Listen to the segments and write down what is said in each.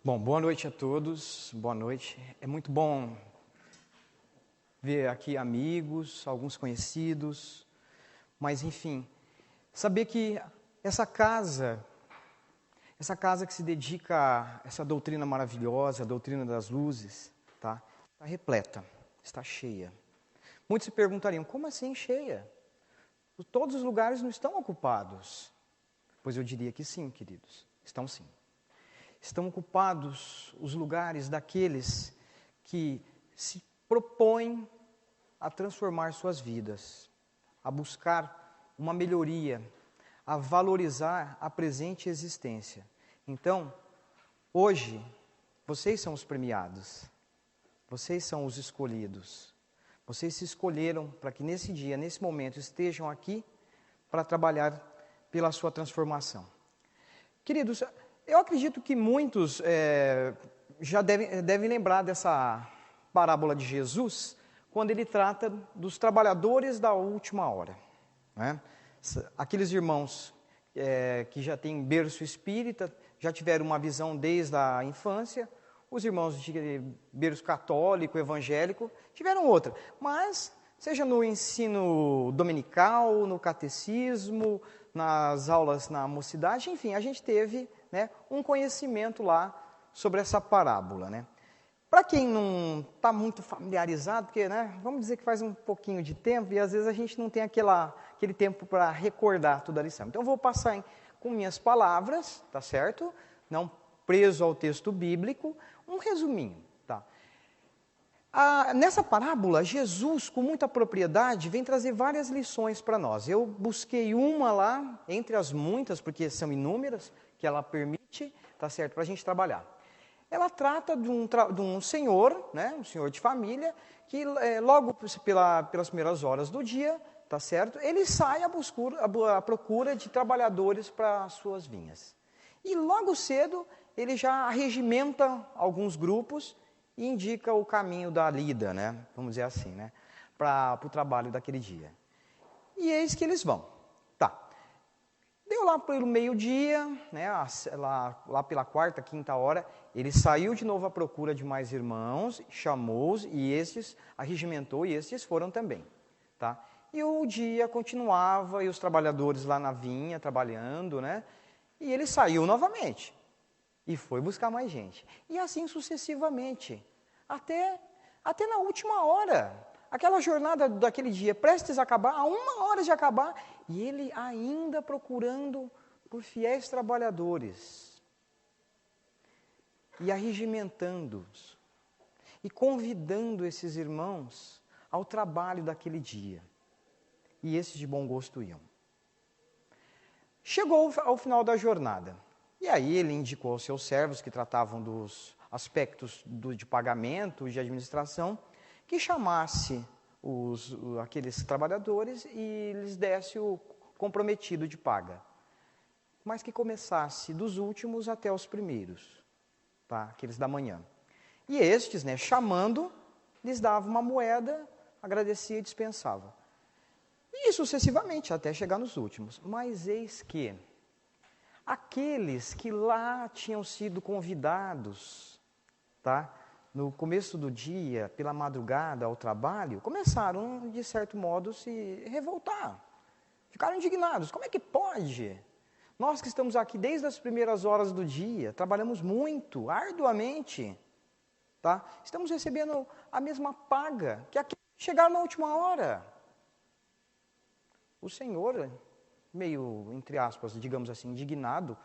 Bom, boa noite a todos, boa noite. É muito bom ver aqui amigos, alguns conhecidos, mas enfim, saber que essa casa que se dedica a essa doutrina maravilhosa, a doutrina das luzes, tá? Está repleta, está cheia. Muitos se perguntariam, como assim cheia? Todos os lugares não estão ocupados. Pois eu diria que sim, queridos, estão sim. Estão ocupados os lugares daqueles que se propõem a transformar suas vidas, a buscar uma melhoria, a valorizar a presente existência. Então, hoje, vocês são os premiados, vocês são os escolhidos. Vocês se escolheram para que nesse dia, nesse momento, estejam aqui para trabalhar pela sua transformação. Queridos, eu acredito que muitos já devem lembrar dessa parábola de Jesus, quando ele trata dos trabalhadores da última hora. Né? Aqueles irmãos que já têm berço espírita, já tiveram uma visão desde a infância, os irmãos de berço católico, evangélico, tiveram outra. Mas, seja no ensino dominical, no catecismo, nas aulas na mocidade, enfim, a gente teve um conhecimento lá sobre essa parábola. Né? Para quem não está muito familiarizado, porque vamos dizer que faz um pouquinho de tempo e às vezes a gente não tem aquele tempo para recordar toda a lição. Então eu vou passar com minhas palavras, tá certo? Não preso ao texto bíblico, um resuminho. Tá? Nessa parábola, Jesus, com muita propriedade, vem trazer várias lições para nós. Eu busquei uma lá, entre as muitas, porque são inúmeras, que ela permite, tá certo, para a gente trabalhar. Ela trata de um senhor, um senhor de família, que logo pelas primeiras horas do dia, tá certo, ele sai à procura de trabalhadores para as suas vinhas. E logo cedo, ele já arregimenta alguns grupos e indica o caminho da lida, vamos dizer assim, para o trabalho daquele dia. E eis que eles vão. Deu lá pelo meio-dia, lá pela quarta, quinta hora, ele saiu de novo à procura de mais irmãos, chamou-os e estes arregimentou e estes foram também. Tá? E o dia continuava e os trabalhadores lá na vinha trabalhando, e ele saiu novamente e foi buscar mais gente. E assim sucessivamente, até na última hora. Aquela jornada daquele dia, prestes a acabar, a 1 hora de acabar, e ele ainda procurando por fiéis trabalhadores, e arregimentando-os, e convidando esses irmãos ao trabalho daquele dia. E esses de bom gosto iam. Chegou ao final da jornada, e aí ele indicou aos seus servos que tratavam dos aspectos de pagamento, de administração, que chamasse aqueles trabalhadores e lhes desse o comprometido de paga. Mas que começasse dos últimos até os primeiros, aqueles da manhã. E estes, chamando, lhes dava uma moeda, agradecia e dispensava. E sucessivamente, até chegar nos últimos. Mas eis que aqueles que lá tinham sido convidados, no começo do dia, pela madrugada ao trabalho, começaram, de certo modo, se revoltar. Ficaram indignados. Como é que pode? Nós que estamos aqui desde as primeiras horas do dia, trabalhamos muito, arduamente, estamos recebendo a mesma paga que aqueles que chegaram na última hora. O Senhor, meio, entre aspas, digamos assim, indignado,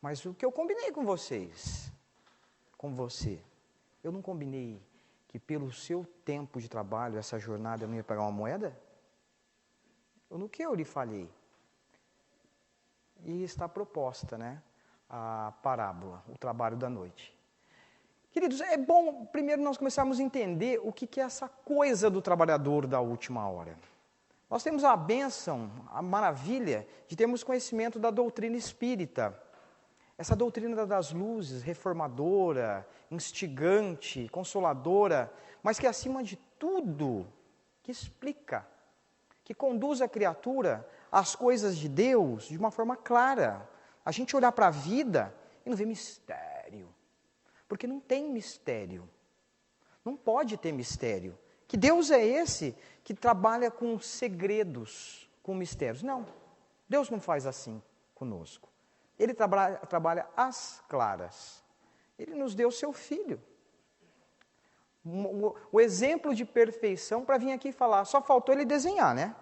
mas o que eu combinei com vocês, com você, eu não combinei que pelo seu tempo de trabalho, essa jornada, eu não ia pagar uma moeda? No que eu lhe falhei? E está proposta, a parábola, o trabalho da noite. Queridos, é bom primeiro nós começarmos a entender o que é essa coisa do trabalhador da última hora. Nós temos a bênção, a maravilha de termos conhecimento da doutrina espírita. Essa doutrina das luzes, reformadora, instigante, consoladora, mas que acima de tudo, que explica, que conduz a criatura às coisas de Deus de uma forma clara. A gente olhar para a vida e não ver mistério, Porque não tem mistério. Não pode ter mistério. Que Deus é esse que trabalha com segredos, com mistérios? Não. Deus não faz assim conosco. Ele trabalha às claras. Ele nos deu seu Filho. O exemplo de perfeição para vir aqui falar. Só faltou ele desenhar, né?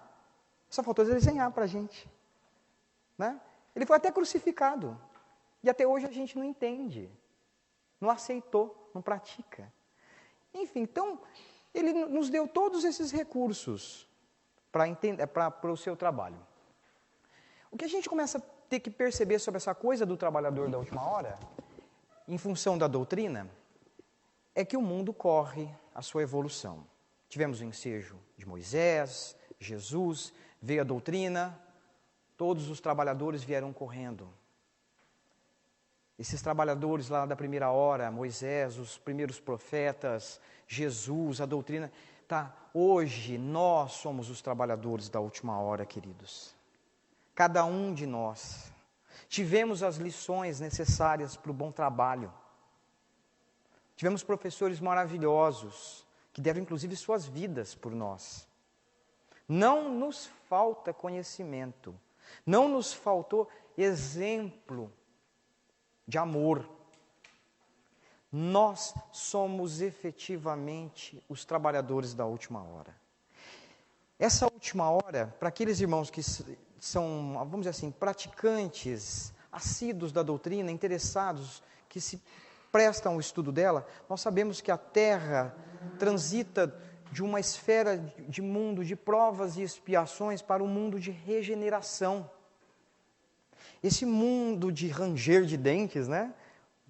Só faltou ele desenhar para a gente. Né? Ele foi até crucificado. E até hoje a gente não entende. Não aceitou, não pratica. Enfim, então, ele nos deu todos esses recursos para o seu trabalho. O que a gente começa a ter que perceber sobre essa coisa do trabalhador da última hora, em função da doutrina, é que o mundo corre a sua evolução. Tivemos o ensejo de Moisés, Jesus, veio a doutrina, todos os trabalhadores vieram correndo. Esses trabalhadores lá da primeira hora, Moisés, os primeiros profetas, Jesus, a doutrina, hoje nós somos os trabalhadores da última hora, queridos. Cada um de nós. Tivemos as lições necessárias para o bom trabalho. Tivemos professores maravilhosos, que deram inclusive suas vidas por nós. Não nos falta conhecimento, não nos faltou exemplo de amor. Nós somos efetivamente os trabalhadores da última hora. Essa última hora, para aqueles irmãos que são, vamos dizer assim, praticantes, assíduos da doutrina, interessados, que se prestam ao estudo dela, nós sabemos que a Terra transita de uma esfera de mundo de provas e expiações para um mundo de regeneração. Esse mundo de ranger de dentes, né?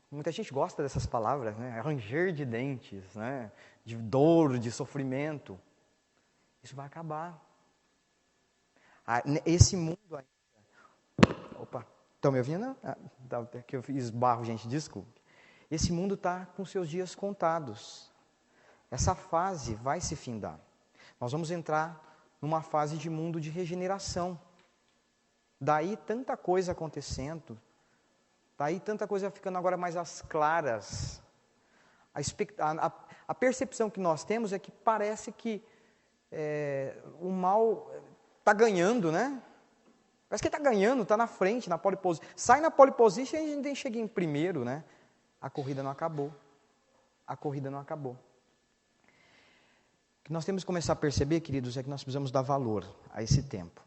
Muita gente gosta dessas palavras, né? Ranger de dentes, né? De dor, de sofrimento. Isso vai acabar. Esse mundo ainda... Opa, estão me ouvindo? Que eu esbarro, gente, desculpe. Esse mundo está com seus dias contados. Essa fase vai se findar. Nós vamos entrar numa fase de mundo de regeneração. Daí tanta coisa acontecendo, daí tanta coisa ficando agora mais às claras. A percepção que nós temos é que parece que o mal está ganhando, né? Parece que está ganhando, está na frente, na pole position. Sai na pole position e a gente nem chega em primeiro, né? A corrida não acabou. A corrida não acabou. O que nós temos que começar a perceber, queridos, é que nós precisamos dar valor a esse tempo.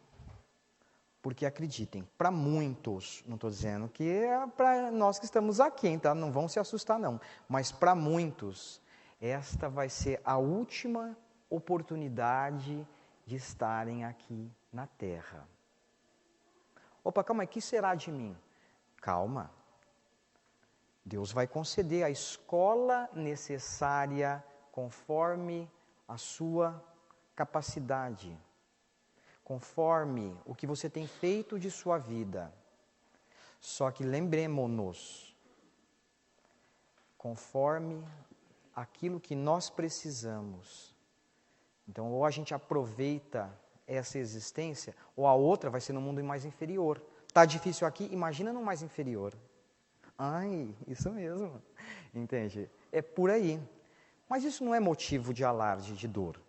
Porque acreditem, para muitos, não estou dizendo que é para nós que estamos aqui, tá? Não vão se assustar não, mas para muitos, esta vai ser a última oportunidade de estarem aqui na Terra. Opa, calma aí, o que será de mim? Calma, Deus vai conceder a escola necessária conforme a sua capacidade. Conforme o que você tem feito de sua vida. Só que lembremos-nos, conforme aquilo que nós precisamos. Então, ou a gente aproveita essa existência, ou a outra vai ser no mundo mais inferior. Está difícil aqui, imagina no mais inferior. Ai, isso mesmo. Entende? É por aí. Mas isso não é motivo de alarde, de dor.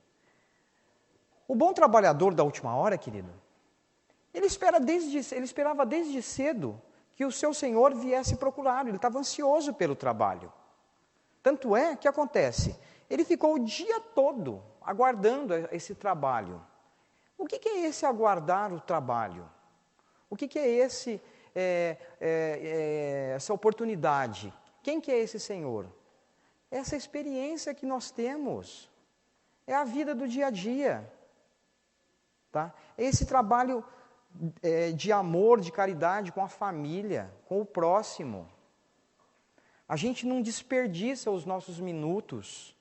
O bom trabalhador da última hora, querido, ele esperava desde cedo que o seu senhor viesse procurá-lo. Ele estava ansioso pelo trabalho. Tanto é que acontece, ele ficou o dia todo aguardando esse trabalho. O que é esse aguardar o trabalho? O que é essa oportunidade? Quem que é esse senhor? Essa experiência que nós temos. É a vida do dia a dia. Tá? Esse trabalho de amor, de caridade com a família, com o próximo. A gente não desperdiça os nossos minutos.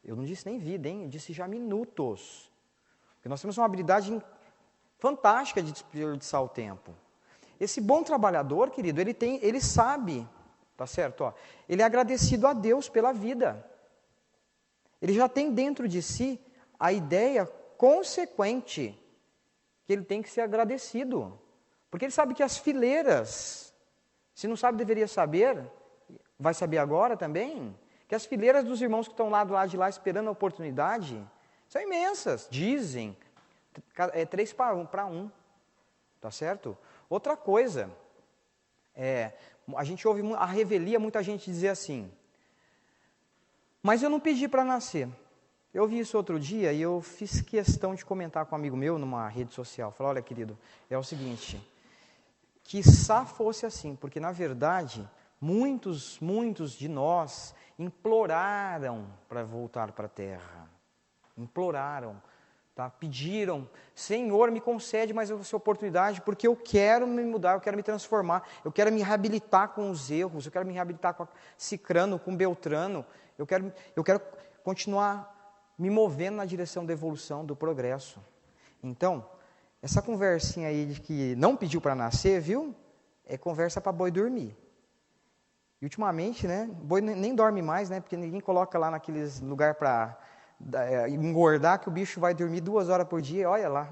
Eu não disse nem vida, hein? Eu disse já minutos. Porque nós temos uma habilidade fantástica de desperdiçar o tempo. Esse bom trabalhador, querido, ele sabe, tá certo? Ó, ele é agradecido a Deus pela vida. Ele já tem dentro de si a ideia consequente que ele tem que ser agradecido. Porque ele sabe que as fileiras, se não sabe, deveria saber, vai saber agora também que as fileiras dos irmãos que estão lá do lado de lá esperando a oportunidade são imensas. Dizem, 3 para 1. Tá certo? Outra coisa, a gente ouve a revelia, muita gente dizer assim, mas eu não pedi para nascer. Eu ouvi isso outro dia e eu fiz questão de comentar com um amigo meu numa rede social. Falei, olha querido, é o seguinte, quiçá fosse assim, porque na verdade, muitos de nós imploraram para voltar para a terra. Imploraram, tá? Pediram, Senhor, me concede mais essa oportunidade, porque eu quero me mudar, eu quero me transformar, eu quero me reabilitar com os erros, eu quero me reabilitar com Cicrano, com Beltrano, eu quero continuar me movendo na direção da evolução, do progresso. Então, essa conversinha aí de que não pediu para nascer, viu? É conversa para boi dormir. E ultimamente, né, boi nem dorme mais, né, porque ninguém coloca lá naqueles lugar para engordar, que o bicho vai dormir 2 horas por dia, olha lá,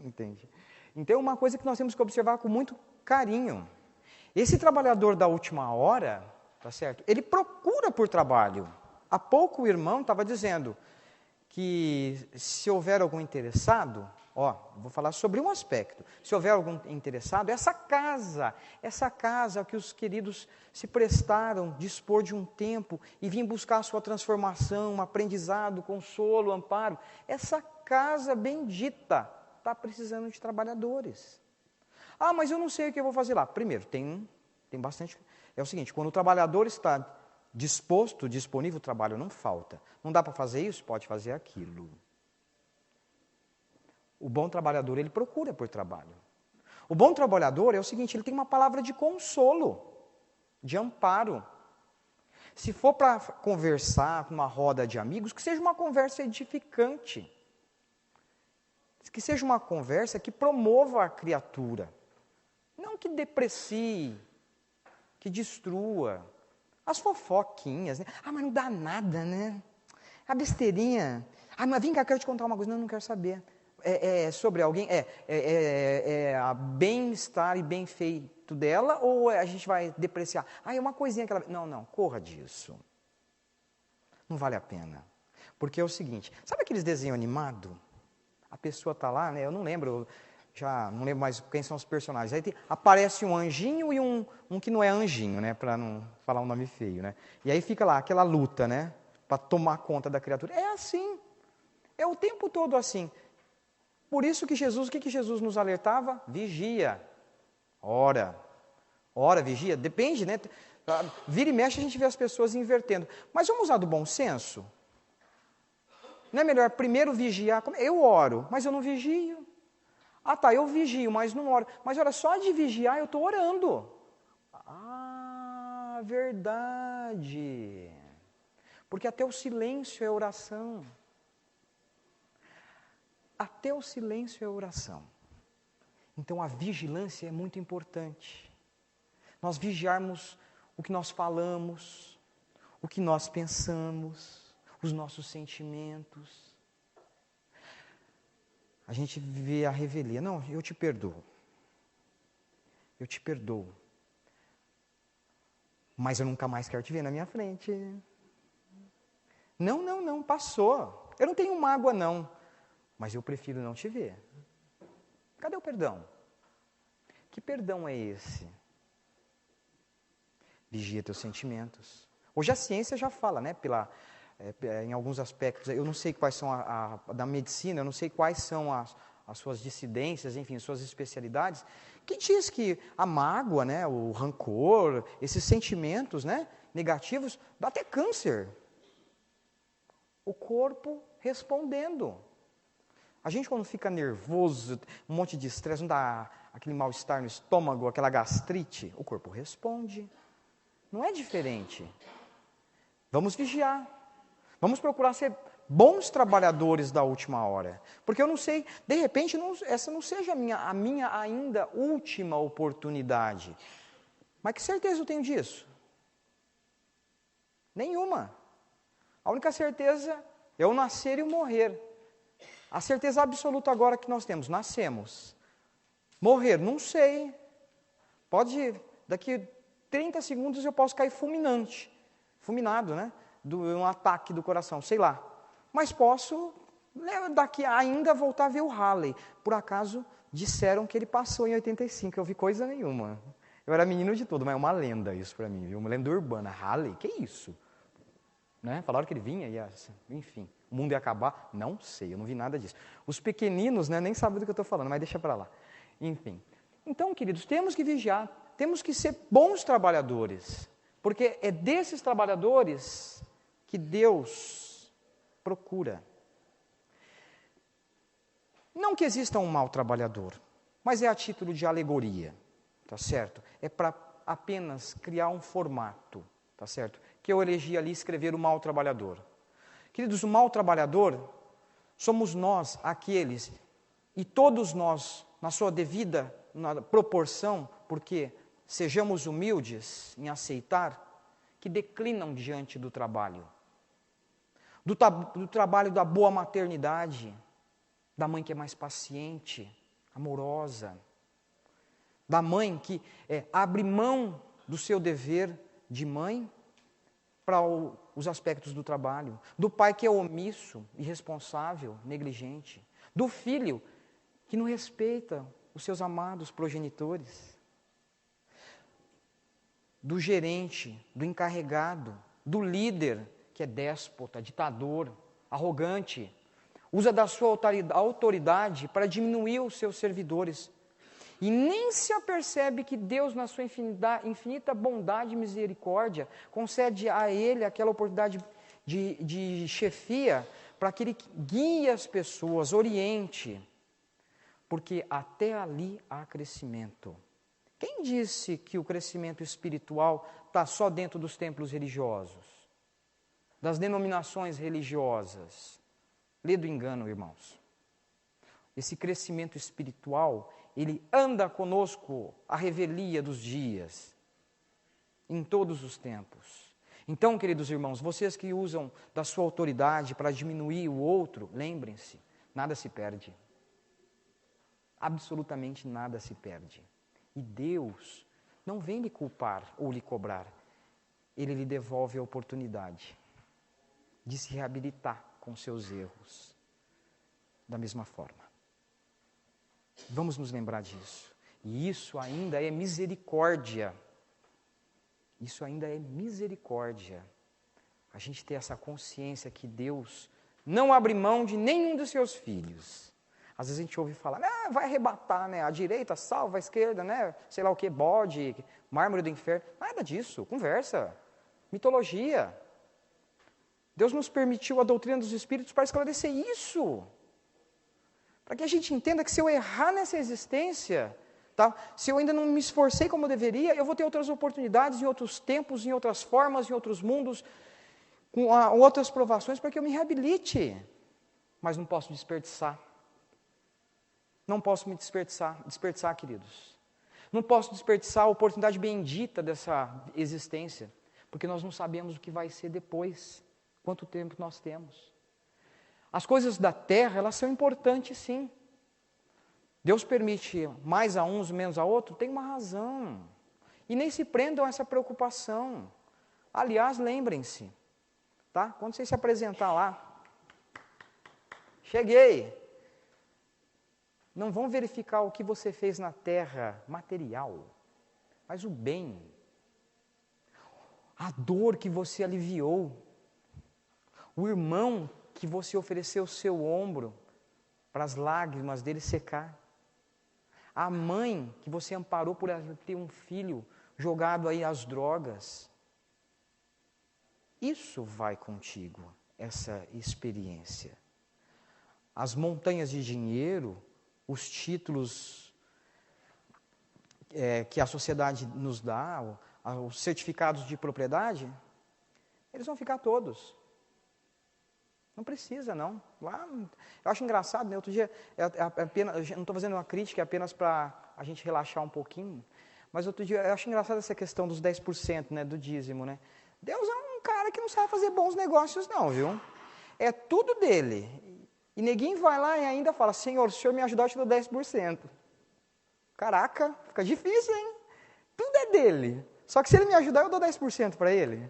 entende? Então, uma coisa que nós temos que observar com muito carinho. Esse trabalhador da última hora, tá certo? Ele procura por trabalho. Há pouco o irmão estava dizendo que se houver algum interessado, vou falar sobre um aspecto. Se houver algum interessado, essa casa que os queridos se prestaram, dispor de um tempo e vir buscar a sua transformação, um aprendizado, consolo, amparo, essa casa bendita está precisando de trabalhadores. Ah, mas eu não sei o que eu vou fazer lá. Primeiro, tem bastante... É o seguinte, quando o trabalhador está disposto, disponível, o trabalho não falta. Não dá para fazer isso? Pode fazer aquilo. O bom trabalhador, ele procura por trabalho. O bom trabalhador é o seguinte, ele tem uma palavra de consolo, de amparo. Se for para conversar com uma roda de amigos, que seja uma conversa edificante. Que seja uma conversa que promova a criatura. Não que deprecie, que destrua. As fofoquinhas, né? Ah, mas não dá nada, né? A besteirinha. Ah, mas vem cá, eu quero te contar uma coisa. Não quero saber. Sobre alguém? A bem-estar e bem feito dela, ou a gente vai depreciar? Ah, é uma coisinha que ela... Não, corra disso. Não vale a pena. Porque é o seguinte, sabe aqueles desenhos animados? A pessoa está lá, né? Eu não lembro... Já não lembro mais quem são os personagens. Aí aparece um anjinho e um que não é anjinho, né? Para não falar um nome feio, né? E aí fica lá aquela luta, né? Para tomar conta da criatura. É assim. É o tempo todo assim. Por isso que Jesus, o que Jesus nos alertava? Vigia. Ora, vigia. Depende, né? Vira e mexe a gente vê as pessoas invertendo. Mas vamos usar do bom senso? Não é melhor primeiro vigiar? Eu oro, mas eu não vigio. Ah, tá, eu vigio, mas não oro. Mas olha, só de vigiar eu estou orando. Ah, verdade. Porque até o silêncio é oração. Até o silêncio é oração. Então a vigilância é muito importante. Nós vigiarmos o que nós falamos, o que nós pensamos, os nossos sentimentos. A gente vê a revelia. Não, eu te perdoo. Eu te perdoo. Mas eu nunca mais quero te ver na minha frente. Não, passou. Eu não tenho mágoa, não. Mas eu prefiro não te ver. Cadê o perdão? Que perdão é esse? Vigia teus sentimentos. Hoje a ciência já fala, né? Em alguns aspectos, eu não sei quais são da medicina, eu não sei quais são as suas dissidências, enfim, as suas especialidades, que diz que a mágoa, né, o rancor, esses sentimentos, né, negativos, dá até câncer. O corpo respondendo. A gente quando fica nervoso, um monte de estresse, não dá aquele mal-estar no estômago, aquela gastrite, o corpo responde. Não é diferente. Vamos vigiar. Vamos procurar ser bons trabalhadores da última hora. Porque eu não sei, de repente, essa não seja a minha ainda última oportunidade. Mas que certeza eu tenho disso? Nenhuma. A única certeza é o nascer e o morrer. A certeza absoluta agora que nós temos, nascemos. Morrer, não sei. Daqui 30 segundos eu posso cair fulminante. fulminado, né? De um ataque do coração, sei lá. Mas posso, daqui ainda, voltar a ver o Halley. Por acaso, disseram que ele passou em 85, eu vi coisa nenhuma. Eu era menino de tudo, mas é uma lenda isso para mim, viu? Uma lenda urbana. Halley, que isso? Né? Falaram que ele vinha, enfim, o mundo ia acabar. Não sei, eu não vi nada disso. Os pequeninos, né, nem sabem do que eu estou falando, mas deixa para lá. Enfim. Então, queridos, temos que vigiar, temos que ser bons trabalhadores, porque é desses trabalhadores que Deus procura. Não que exista um mau trabalhador, mas é a título de alegoria, tá certo? É para apenas criar um formato, tá certo? Que eu elegi ali escrever o mau trabalhador. Queridos, o mau trabalhador somos nós, aqueles, e todos nós, na sua devida proporção, porque sejamos humildes em aceitar, que declinam diante do trabalho. Do trabalho da boa maternidade, da mãe que é mais paciente, amorosa, da mãe que abre mão do seu dever de mãe para os aspectos do trabalho, do pai que é omisso, irresponsável, negligente, do filho que não respeita os seus amados progenitores, do gerente, do encarregado, do líder que é déspota, ditador, arrogante, usa da sua autoridade para diminuir os seus servidores. E nem se apercebe que Deus, na sua infinita bondade e misericórdia, concede a ele aquela oportunidade de chefia para que ele guie as pessoas, oriente. Porque até ali há crescimento. Quem disse que o crescimento espiritual está só dentro dos templos religiosos? Das denominações religiosas? Lê do engano, irmãos. Esse crescimento espiritual, ele anda conosco à revelia dos dias, em todos os tempos. Então, queridos irmãos, vocês que usam da sua autoridade para diminuir o outro, lembrem-se, nada se perde. Absolutamente nada se perde. E Deus não vem lhe culpar ou lhe cobrar. Ele lhe devolve a oportunidade de se reabilitar com seus erros. Da mesma forma. Vamos nos lembrar disso. E isso ainda é misericórdia. Isso ainda é misericórdia. A gente ter essa consciência que Deus não abre mão de nenhum dos seus filhos. Às vezes a gente ouve falar, vai arrebatar, né? A direita salva, a esquerda, né? Sei lá o que, bode, mármore do inferno. Nada disso, conversa, mitologia. Deus nos permitiu a doutrina dos Espíritos para esclarecer isso. Para que a gente entenda que se eu errar nessa existência, tá? Se eu ainda não me esforcei como eu deveria, eu vou ter outras oportunidades em outros tempos, em outras formas, em outros mundos, com outras provações para que eu me reabilite. Mas não posso desperdiçar. Não posso me desperdiçar, queridos. Não posso desperdiçar a oportunidade bendita dessa existência, porque nós não sabemos o que vai ser depois, quanto tempo nós temos. As coisas da terra, elas são importantes sim. Deus permite mais a uns, menos a outros, tem uma razão. E nem se prendam a essa preocupação. Aliás, lembrem-se, tá? Quando você se apresentar lá, cheguei. Não vão verificar o que você fez na terra material, mas o bem, a dor que você aliviou, o irmão que você ofereceu o seu ombro para as lágrimas dele secar, a mãe que você amparou por ter um filho jogado aí às drogas. Isso vai contigo, essa experiência. As montanhas de dinheiro, os títulos que a sociedade nos dá, os certificados de propriedade, eles vão ficar todos. Não precisa, não. Lá, eu acho engraçado, né? Outro dia, apenas, eu não estou fazendo uma crítica, é apenas para a gente relaxar um pouquinho, mas outro dia, eu acho engraçado essa questão dos 10%, né, do dízimo, né? Deus é um cara que não sabe fazer bons negócios, não, viu? É tudo dele. E ninguém vai lá e ainda fala, Senhor, se o Senhor me ajudar, eu te dou 10%. Caraca, fica difícil, hein? Tudo é dele. Só que se ele me ajudar, eu dou 10% para ele.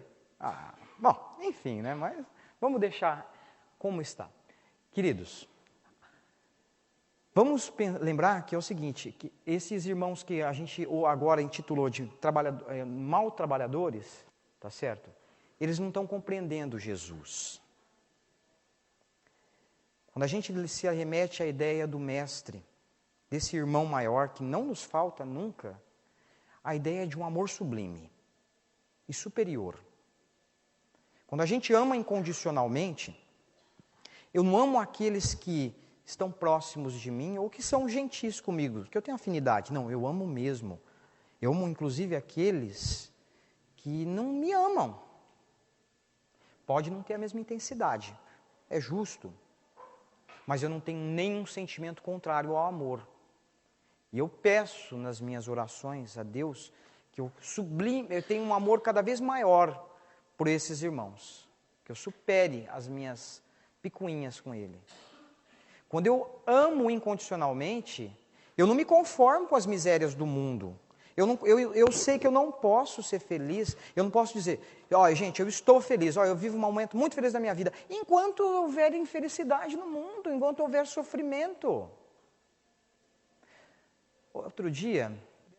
Bom, enfim, né? Mas vamos deixar como está. Queridos, vamos lembrar que é o seguinte, que esses irmãos que a gente agora intitulou de mal trabalhadores, tá certo? Eles não estão compreendendo Jesus. Quando a gente se arremete à ideia do mestre, desse irmão maior que não nos falta nunca, a ideia de um amor sublime e superior. Quando a gente ama incondicionalmente, eu não amo aqueles que estão próximos de mim ou que são gentis comigo, que eu tenho afinidade. Não, eu amo mesmo. Eu amo inclusive aqueles que não me amam. Pode não ter a mesma intensidade, é justo. Mas eu não tenho nenhum sentimento contrário ao amor. E eu peço nas minhas orações a Deus que eu tenha um amor cada vez maior por esses irmãos. Que eu supere as minhas picuinhas com ele. Quando eu amo incondicionalmente, eu não me conformo com as misérias do mundo. Eu sei que eu não posso ser feliz, eu não posso dizer, olha gente, eu estou feliz, olha, eu vivo um momento muito feliz da minha vida, enquanto houver infelicidade no mundo, enquanto houver sofrimento. Outro dia,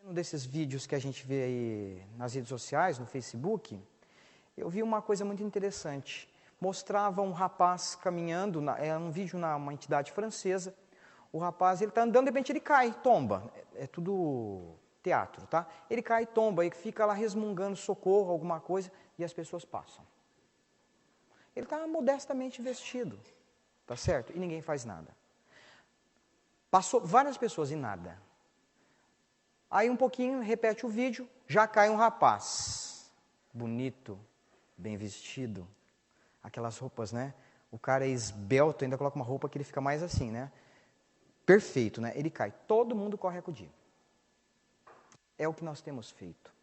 um desses vídeos que a gente vê aí nas redes sociais, no Facebook, eu vi uma coisa muito interessante. Mostrava um rapaz caminhando, é um vídeo numa entidade francesa, o rapaz, ele está andando, de repente ele cai, tomba, é tudo teatro, tá? Ele cai e tomba, e fica lá resmungando socorro, alguma coisa, e as pessoas passam. Ele está modestamente vestido, tá certo? E ninguém faz nada. Passou várias pessoas e nada. Aí um pouquinho, repete o vídeo, já cai um rapaz, bonito, bem vestido, aquelas roupas, né? O cara é esbelto, ainda coloca uma roupa que ele fica mais assim, né? Perfeito, né? Ele cai, todo mundo corre a acudir. É o que nós temos feito.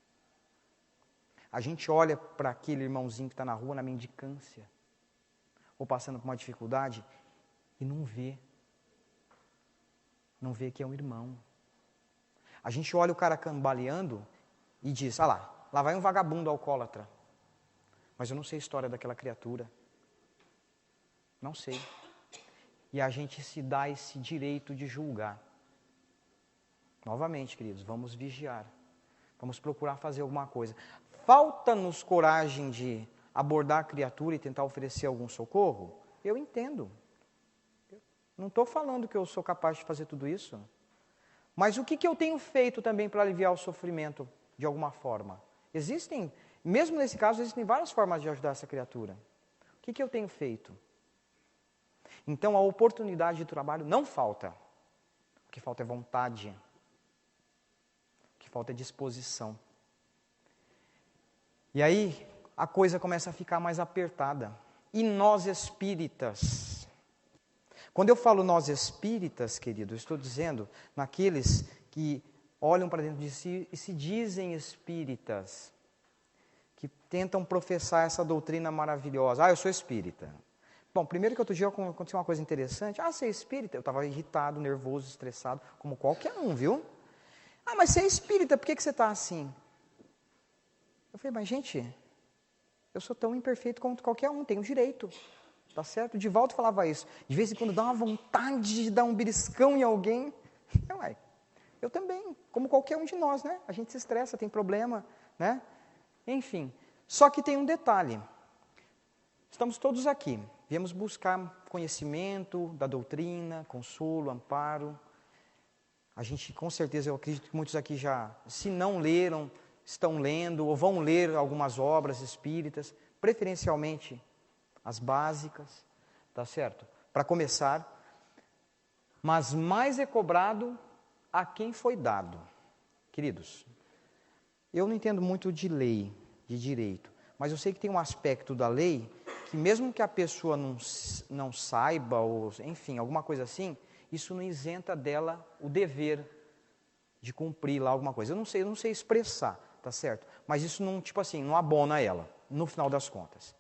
A gente olha para aquele irmãozinho que está na rua, na mendicância, ou passando por uma dificuldade, e não vê. Não vê que é um irmão. A gente olha o cara cambaleando e diz, lá vai um vagabundo alcoólatra. Mas eu não sei a história daquela criatura. Não sei. E a gente se dá esse direito de julgar. Novamente, queridos, vamos vigiar. Vamos procurar fazer alguma coisa. Falta-nos coragem de abordar a criatura e tentar oferecer algum socorro? Eu entendo. Não estou falando que eu sou capaz de fazer tudo isso. Mas o que eu tenho feito também para aliviar o sofrimento de alguma forma? Mesmo nesse caso, existem várias formas de ajudar essa criatura. O que eu tenho feito? Então, a oportunidade de trabalho não falta. O que falta é vontade. O que falta é disposição. E aí, a coisa começa a ficar mais apertada. E nós espíritas? Quando eu falo nós espíritas, querido, eu estou dizendo naqueles que olham para dentro de si e se dizem espíritas, que tentam professar essa doutrina maravilhosa. Eu sou espírita. Bom, primeiro que outro dia aconteceu uma coisa interessante. Você é espírita? Eu estava irritado, nervoso, estressado, como qualquer um, viu? Mas você é espírita, por que você está assim? Eu falei, mas gente, eu sou tão imperfeito quanto qualquer um, tenho direito. Tá certo? O Divaldo falava isso. De vez em quando dá uma vontade de dar um beliscão em alguém. Eu também, como qualquer um de nós, né? A gente se estressa, tem problema, né? Enfim, só que tem um detalhe. Estamos todos aqui, viemos buscar conhecimento da doutrina, consolo, amparo. A gente, com certeza, eu acredito que muitos aqui já, se não leram, estão lendo ou vão ler algumas obras espíritas, preferencialmente as básicas, tá certo? Para começar, mas mais é cobrado a quem foi dado. Queridos, eu não entendo muito de lei, de direito, mas eu sei que tem um aspecto da lei que mesmo que a pessoa não saiba, ou enfim, alguma coisa assim, isso não isenta dela o dever de cumprir lá alguma coisa. Eu não sei expressar, tá certo? Mas isso não, não abona ela, no final das contas.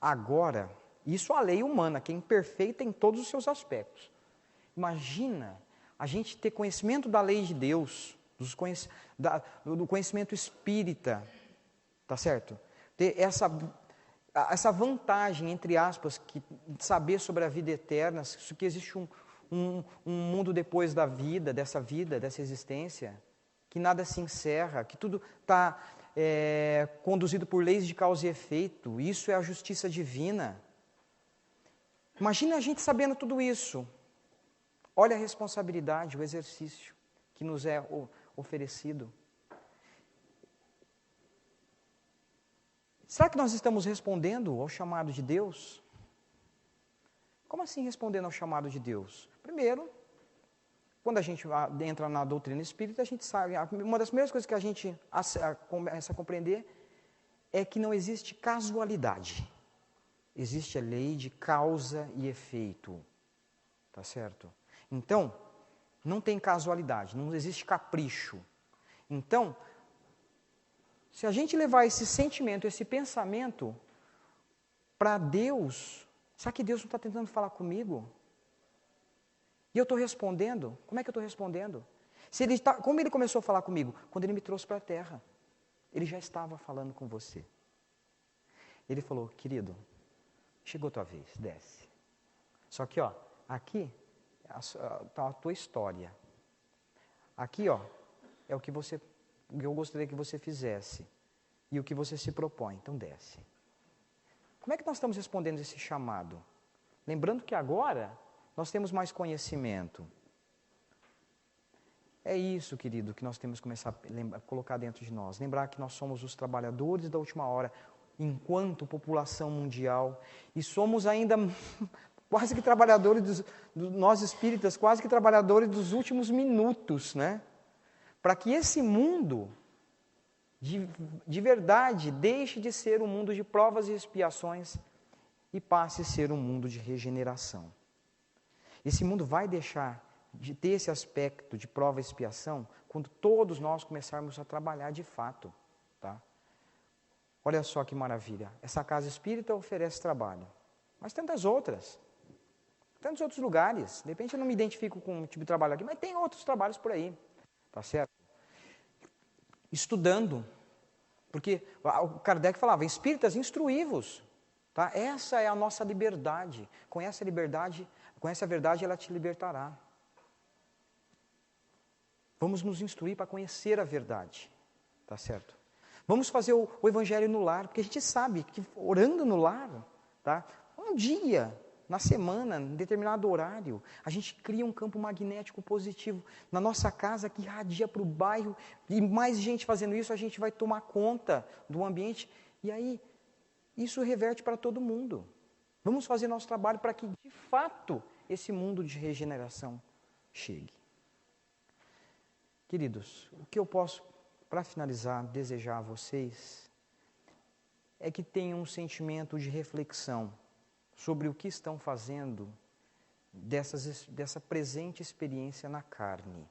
Agora, isso a lei humana, que é imperfeita em todos os seus aspectos. Imagina a gente ter conhecimento da lei de Deus, do conhecimento espírita, tá certo? Ter essa vantagem, entre aspas, de saber sobre a vida eterna, que existe um mundo depois da vida, dessa existência, que nada se encerra, que tudo está conduzido por leis de causa e efeito. Isso é a justiça divina. Imagina a gente sabendo tudo isso. Olha a responsabilidade, o exercício que nos é oferecido. Será que nós estamos respondendo ao chamado de Deus? Como assim respondendo ao chamado de Deus? Primeiro, quando a gente entra na doutrina espírita, a gente sabe, uma das primeiras coisas que a gente começa a compreender é que não existe casualidade. Existe a lei de causa e efeito. Tá certo? Então, não tem casualidade, não existe capricho. Então, se a gente levar esse sentimento, esse pensamento para Deus, será que Deus não está tentando falar comigo? E eu estou respondendo? Como é que eu estou respondendo? Como Ele começou a falar comigo? Quando Ele me trouxe para a Terra. Ele já estava falando com você. Ele falou, querido, chegou a tua vez, desce. Só que, aqui está a tua história. Aqui, é o que eu gostaria que você fizesse. E o que você se propõe. Então, desce. Como é que nós estamos respondendo esse chamado? Lembrando que agora nós temos mais conhecimento. É isso, querido, que nós temos que começar a colocar dentro de nós. Lembrar que nós somos os trabalhadores da última hora, enquanto população mundial. E somos ainda quase que trabalhadores, nós espíritas, quase que trabalhadores dos últimos minutos, né? Para que esse mundo, de verdade, deixe de ser um mundo de provas e expiações e passe a ser um mundo de regeneração. Esse mundo vai deixar de ter esse aspecto de prova e expiação quando todos nós começarmos a trabalhar de fato. Tá? Olha só que maravilha. Essa casa espírita oferece trabalho. Mas tantas outras. Tantos outros lugares. De repente eu não me identifico com um tipo de trabalho aqui, mas tem outros trabalhos por aí. Tá certo? Estudando. Porque o Kardec falava, espíritas, instruí-vos. Tá? Essa é a nossa liberdade. Conhece a verdade, ela te libertará. Vamos nos instruir para conhecer a verdade. Tá certo? Vamos fazer o evangelho no lar, porque a gente sabe que orando no lar, tá? Um dia, na semana, em determinado horário, a gente cria um campo magnético positivo na nossa casa que irradia para o bairro, e mais gente fazendo isso, a gente vai tomar conta do ambiente, e aí isso reverte para todo mundo. Vamos fazer nosso trabalho para que, de fato, esse mundo de regeneração chegue. Queridos, o que eu posso, para finalizar, desejar a vocês é que tenham um sentimento de reflexão sobre o que estão fazendo dessa presente experiência na carne.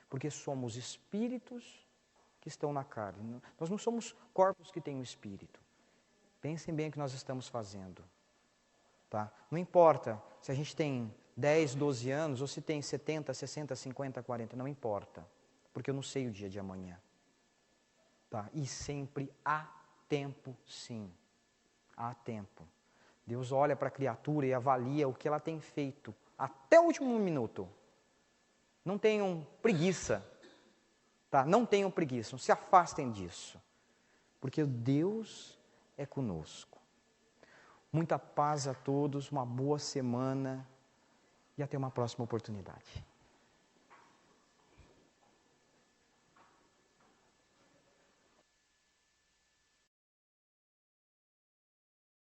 Porque somos espíritos que estão na carne. Nós não somos corpos que têm um espírito. Pensem bem o que nós estamos fazendo. Tá? Não importa se a gente tem 10, 12 anos, ou se tem 70, 60, 50, 40, não importa. Porque eu não sei o dia de amanhã. Tá? E sempre há tempo, sim. Há tempo. Deus olha para a criatura e avalia o que ela tem feito até o último minuto. Não tenham preguiça. Tá? Não tenham preguiça, não se afastem disso. Porque Deus é conosco. Muita paz a todos, uma boa semana e até uma próxima oportunidade.